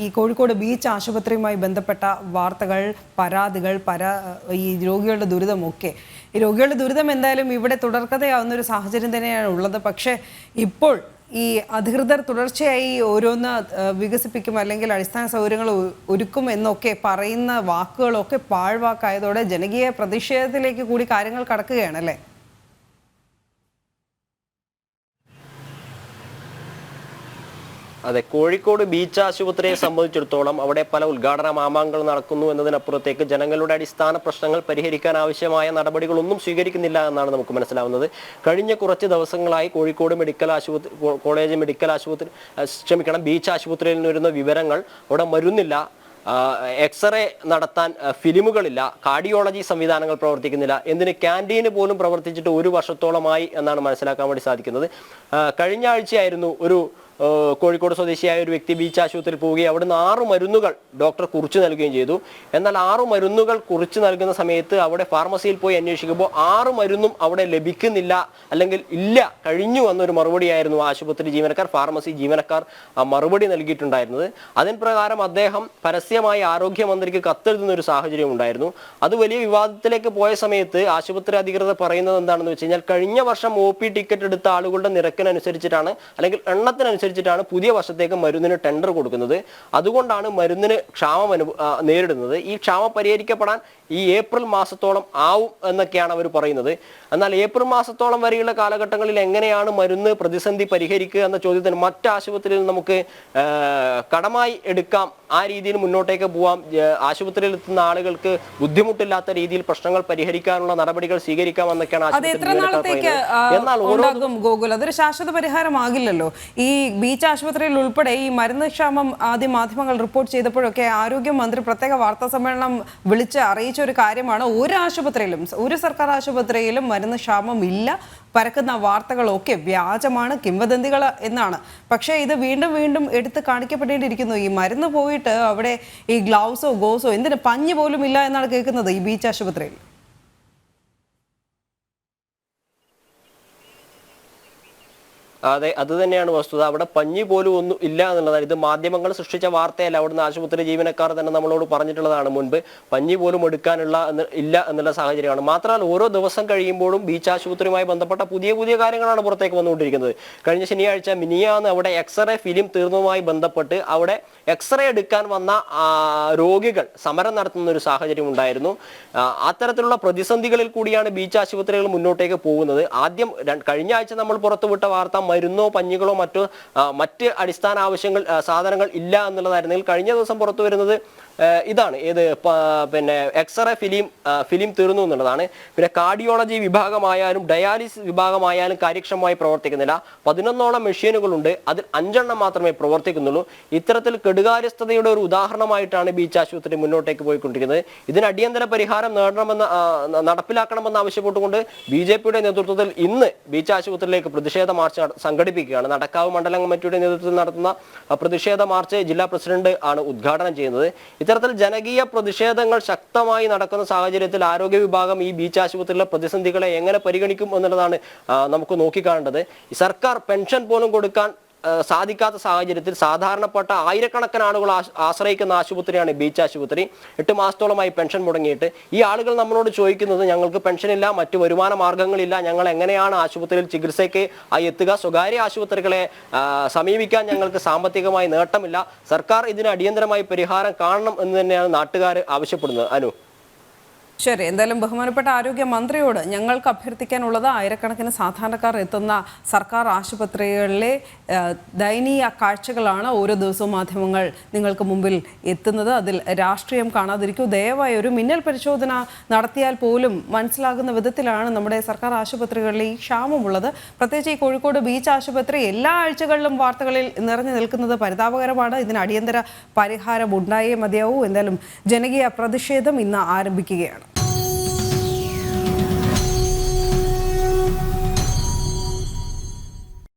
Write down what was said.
ഈ കോഴിക്കോട് ബീച്ച് ആശുപത്രിയുമായി ബന്ധപ്പെട്ട വാർത്തകൾ, പരാതികൾ, ഈ രോഗികളുടെ ദുരിതമൊക്കെ. ഈ രോഗികളുടെ ദുരിതം എന്തായാലും ഇവിടെ തുടർക്കഥയാവുന്ന ഒരു സാഹചര്യം തന്നെയാണ് ഉള്ളത്. പക്ഷേ ഇപ്പോൾ ഈ അധികൃതർ തുടർച്ചയായി ഓരോന്ന് വികസിപ്പിക്കും അല്ലെങ്കിൽ അടിസ്ഥാന സൗകര്യങ്ങൾ ഒരുക്കും എന്നൊക്കെ പറയുന്ന വാക്കുകളൊക്കെ പാഴ്വാക്കായതോടെ ജനകീയ പ്രതിഷേധത്തിലേക്ക് കൂടി കാര്യങ്ങൾ കടക്കുകയാണല്ലേ? അതെ, കോഴിക്കോട് ബീച്ച് ആശുപത്രിയെ സംബന്ധിച്ചിടത്തോളം അവിടെ പല ഉദ്ഘാടന മാമാങ്കങ്ങൾ നടക്കുന്നു എന്നതിനപ്പുറത്തേക്ക് ജനങ്ങളുടെ അടിസ്ഥാന പ്രശ്നങ്ങൾ പരിഹരിക്കാൻ ആവശ്യമായ നടപടികളൊന്നും സ്വീകരിക്കുന്നില്ല എന്നാണ് നമുക്ക് മനസ്സിലാവുന്നത്. കഴിഞ്ഞ കുറച്ച് ദിവസങ്ങളായി കോഴിക്കോട് ബീച്ച് ആശുപത്രിയിൽ നിന്ന് വരുന്ന വിവരങ്ങൾ അവിടെ മരുന്നില്ല, എക്സ്റേ നടത്താൻ ഫിലിമുകളില്ല, കാർഡിയോളജി സംവിധാനങ്ങൾ പ്രവർത്തിക്കുന്നില്ല, എന്തിന് ക്യാൻറ്റീന് പോലും പ്രവർത്തിച്ചിട്ട് 1 വർഷത്തോളമായി എന്നാണ് മനസ്സിലാക്കാൻ വേണ്ടി സാധിക്കുന്നത്. കഴിഞ്ഞ ആഴ്ചയായിരുന്നു ഒരു കോഴിക്കോട് സ്വദേശിയായ ഒരു വ്യക്തി ബീച്ച് ആശുപത്രിയിൽ പോവുകയും അവിടുന്ന് 6 മരുന്നുകൾ ഡോക്ടർ കുറിച്ച് നൽകുകയും ചെയ്തു. എന്നാൽ 6 മരുന്നുകൾ കുറിച്ച് നൽകുന്ന സമയത്ത് അവിടെ ഫാർമസിയിൽ പോയി അന്വേഷിക്കുമ്പോൾ 6 മരുന്നും അവിടെ ലഭിക്കുന്നില്ല, അല്ലെങ്കിൽ ഇല്ല, കഴിഞ്ഞു എന്നൊരു മറുപടിയായിരുന്നു ആശുപത്രി ജീവനക്കാർ, ഫാർമസി ജീവനക്കാർ മറുപടി നൽകിയിട്ടുണ്ടായിരുന്നത്. അതിന് പ്രകാരം അദ്ദേഹം പരസ്യമായി ആരോഗ്യമന്ത്രിക്ക് കത്തെഴുതുന്ന ഒരു സാഹചര്യം ഉണ്ടായിരുന്നു. അത് വലിയ വിവാദത്തിലേക്ക് പോയ സമയത്ത് ആശുപത്രി അധികൃതർ പറയുന്നത് എന്താണെന്ന് വെച്ച് കഴിഞ്ഞാൽ, കഴിഞ്ഞ വർഷം OP ടിക്കറ്റ് എടുത്ത ആളുകളുടെ നിരക്കിനനുസരിച്ചിട്ടാണ് അല്ലെങ്കിൽ എണ്ണത്തിനനുസരിച്ചിട്ടാണ് പുതിയ വർഷത്തേക്ക് മരുന്നിന് ടെൻഡർ കൊടുക്കുന്നത്. അതുകൊണ്ടാണ് മരുന്നിന് ക്ഷാമം നേരിടുന്നത്. ഈ ക്ഷാമം പരിഹരിക്കപ്പെടാൻ ഈ ഏപ്രിൽ മാസത്തോളം ആവും എന്നൊക്കെയാണ് അവർ പറയുന്നത്. എന്നാൽ ഏപ്രിൽ മാസത്തോളം വരെയുള്ള കാലഘട്ടങ്ങളിൽ എങ്ങനെയാണ് മരുന്ന് പ്രതിസന്ധി പരിഹരിക്കുക എന്ന ചോദ്യത്തിന് മറ്റ് ആശുപത്രിയിൽ നമുക്ക് കടമായി എടുക്കാം, ആ രീതിയിൽ മുന്നോട്ടേക്ക് പോവാം, ആശുപത്രിയിൽ എത്തുന്ന ആളുകൾക്ക് ബുദ്ധിമുട്ടില്ലാത്ത രീതിയിൽ പ്രശ്നങ്ങൾ പരിഹരിക്കാനുള്ള നടപടികൾ സ്വീകരിക്കാം എന്നൊക്കെയാണ് ഗോകുൽ. അതൊരു ശാശ്വത പരിഹാരമാകില്ലല്ലോ. ഈ ബീച്ച് ആശുപത്രിയിൽ ഉൾപ്പെടെ ഈ മരുന്ന് ക്ഷാമം ആദ്യം മാധ്യമങ്ങൾ റിപ്പോർട്ട് ചെയ്തപ്പോഴൊക്കെ ആരോഗ്യമന്ത്രി പ്രത്യേക വാർത്താ സമ്മേളനം വിളിച്ച് അറിയിച്ച ഒരു കാര്യമാണ്, ഒരു ആശുപത്രിയിലും, ഒരു സർക്കാർ ആശുപത്രിയിലും മരുന്ന് ക്ഷാമം ഇല്ല, പരക്കുന്ന വാർത്തകളൊക്കെ വ്യാജമാണ്, കിംവദന്തികൾ എന്നാണ്. പക്ഷേ ഇത് വീണ്ടും വീണ്ടും എടുത്ത് കാണിക്കപ്പെടേണ്ടിയിരിക്കുന്നു. ഈ മരുന്ന് പോയിട്ട് അവിടെ ഈ ഗ്ലൗസോ ഗോസോ എന്തിന് പഞ്ഞ് പോലും ഇല്ല എന്നാണ് കേൾക്കുന്നത് ഈ ബീച്ച് ആശുപത്രിയിൽ. അതെ, അത് തന്നെയാണ് വസ്തുത. അവിടെ പഞ്ഞി പോലും ഒന്നും ഇല്ല എന്നുള്ളതാണ്. ഇത് മാധ്യമങ്ങൾ സൃഷ്ടിച്ച വാർത്തയല്ല, അവിടുന്ന് ആശുപത്രി ജീവനക്കാർ തന്നെ നമ്മളോട് പറഞ്ഞിട്ടുള്ളതാണ് മുൻപ്. പഞ്ഞി പോലും എടുക്കാനുള്ള ഇല്ല എന്നുള്ള സാഹചര്യമാണ്. മാത്രമല്ല, ഓരോ ദിവസം കഴിയുമ്പോഴും ബീച്ച് ആശുപത്രിയുമായി ബന്ധപ്പെട്ട പുതിയ പുതിയ കാര്യങ്ങളാണ് പുറത്തേക്ക് വന്നുകൊണ്ടിരിക്കുന്നത്. കഴിഞ്ഞ ശനിയാഴ്ച മിനിയാന്ന് അവിടെ എക്സ്റേ ഫിലിം തീർന്നതുമായി ബന്ധപ്പെട്ട് അവിടെ എക്സ്റേ എടുക്കാൻ വന്ന രോഗികൾ സമരം നടത്തുന്ന ഒരു സാഹചര്യം ഉണ്ടായിരുന്നു. അത്തരത്തിലുള്ള പ്രതിസന്ധികളിൽ കൂടിയാണ് ബീച്ച് ആശുപത്രികൾ മുന്നോട്ടേക്ക് പോകുന്നത്. ആദ്യം കഴിഞ്ഞ ആഴ്ച നമ്മൾ പുറത്തുവിട്ട വാർത്ത മരുന്നോ പഞ്ഞികളോ മറ്റ് അടിസ്ഥാന ആവശ്യങ്ങൾ സാധനങ്ങൾ ഇല്ല എന്നുള്ളതായിരുന്നെങ്കിൽ കഴിഞ്ഞ ദിവസം പുറത്തു വരുന്നത് ഇതാണ്, പിന്നെ എക്സ്റേ ഫിലിം തീർന്നു എന്നുള്ളതാണ്. പിന്നെ കാർഡിയോളജി വിഭാഗമായാലും ഡയാലിസിസ് വിഭാഗമായാലും കാര്യക്ഷമമായി പ്രവർത്തിക്കുന്നില്ല. 11ഓളം മെഷീനുകളുണ്ട്, അതിൽ 5 മാത്രമേ പ്രവർത്തിക്കുന്നുള്ളൂ. ഇത്തരത്തിൽ കെടുകാര്യസ്ഥതയുടെ ഒരു ഉദാഹരണമായിട്ടാണ് ബീച്ച് ആശുപത്രി മുന്നോട്ടേക്ക് പോയിക്കൊണ്ടിരിക്കുന്നത്. ഇതിന് അടിയന്തര പരിഹാരം നടപ്പിലാക്കണമെന്ന് ആവശ്യപ്പെട്ടുകൊണ്ട് BJPയുടെ നേതൃത്വത്തിൽ ഇന്ന് ബീച്ച് ആശുപത്രിയിലേക്ക് പ്രതിഷേധ മാർച്ച് സംഘടിപ്പിക്കുകയാണ്. നടക്കാവ് മണ്ഡലം കമ്മിറ്റിയുടെ നേതൃത്വത്തിൽ നടത്തുന്ന പ്രതിഷേധ മാർച്ച് ജില്ലാ പ്രസിഡന്റ് ആണ് ഉദ്ഘാടനം ചെയ്യുന്നത്. ഇത്തരത്തിൽ ജനകീയ പ്രതിഷേധങ്ങൾ ശക്തമായി നടക്കുന്ന സാഹചര്യത്തിൽ ആരോഗ്യ വിഭാഗം ഈ ബീച്ച് ആശുപത്രിയിലെ പ്രതിസന്ധികളെ എങ്ങനെ പരിഗണിക്കും എന്നുള്ളതാണ് നമുക്ക് നോക്കിക്കാണേണ്ടത്. ഈ സർക്കാർ പെൻഷൻ പോലും കൊടുക്കാൻ സാധിക്കാത്ത സാഹചര്യത്തിൽ സാധാരണപ്പെട്ട ആയിരക്കണക്കിന് ആളുകൾ ആശ്രയിക്കുന്ന ആശുപത്രിയാണ് ബീച്ച് ആശുപത്രി. 8 മാസത്തോളമായി പെൻഷൻ മുടങ്ങിയിട്ട് ഈ ആളുകൾ നമ്മളോട് ചോദിക്കുന്നത്, ഞങ്ങൾക്ക് പെൻഷനില്ല, മറ്റു വരുമാന മാർഗങ്ങളില്ല, ഞങ്ങൾ എങ്ങനെയാണ് ആശുപത്രിയിൽ ചികിത്സയ്ക്ക് എത്തുക, സ്വകാര്യ ആശുപത്രികളെ സമീപിക്കാൻ ഞങ്ങൾക്ക് സാമ്പത്തികമായി നേട്ടമില്ല, സർക്കാർ ഇതിന് അടിയന്തരമായി പരിഹാരം കാണണം എന്ന് തന്നെയാണ് നാട്ടുകാർ ആവശ്യപ്പെടുന്നത്. അനു, ശരി, എന്തായാലും ബഹുമാനപ്പെട്ട ആരോഗ്യമന്ത്രിയോട് ഞങ്ങൾക്ക് അഭ്യർത്ഥിക്കാനുള്ളത്, ആയിരക്കണക്കിന് സാധാരണക്കാർ എത്തുന്ന സർക്കാർ ആശുപത്രികളിലെ ദയനീയ കാഴ്ചകളാണ് ഓരോ ദിവസവും മാധ്യമങ്ങൾ നിങ്ങൾക്ക് മുമ്പിൽ എത്തുന്നത്. അതിൽ രാഷ്ട്രീയം കാണാതിരിക്കൂ. ദയവായി ഒരു മിന്നൽ പരിശോധന നടത്തിയാൽ പോലും മനസ്സിലാകുന്ന വിധത്തിലാണ് നമ്മുടെ സർക്കാർ ആശുപത്രികളിൽ ഈ ക്ഷാമമുള്ളത്. പ്രത്യേകിച്ച് ഈ കോഴിക്കോട് ബീച്ച് ആശുപത്രി എല്ലാ ആഴ്ചകളിലും വാർത്തകളിൽ നിറഞ്ഞു നിൽക്കുന്നത് പരിതാപകരമാണ്. ഇതിന് അടിയന്തര പരിഹാരം ഉണ്ടായേ മതിയാവൂ. എന്തായാലും ജനകീയ പ്രതിഷേധം ഇന്ന് ആരംഭിക്കുകയാണ്.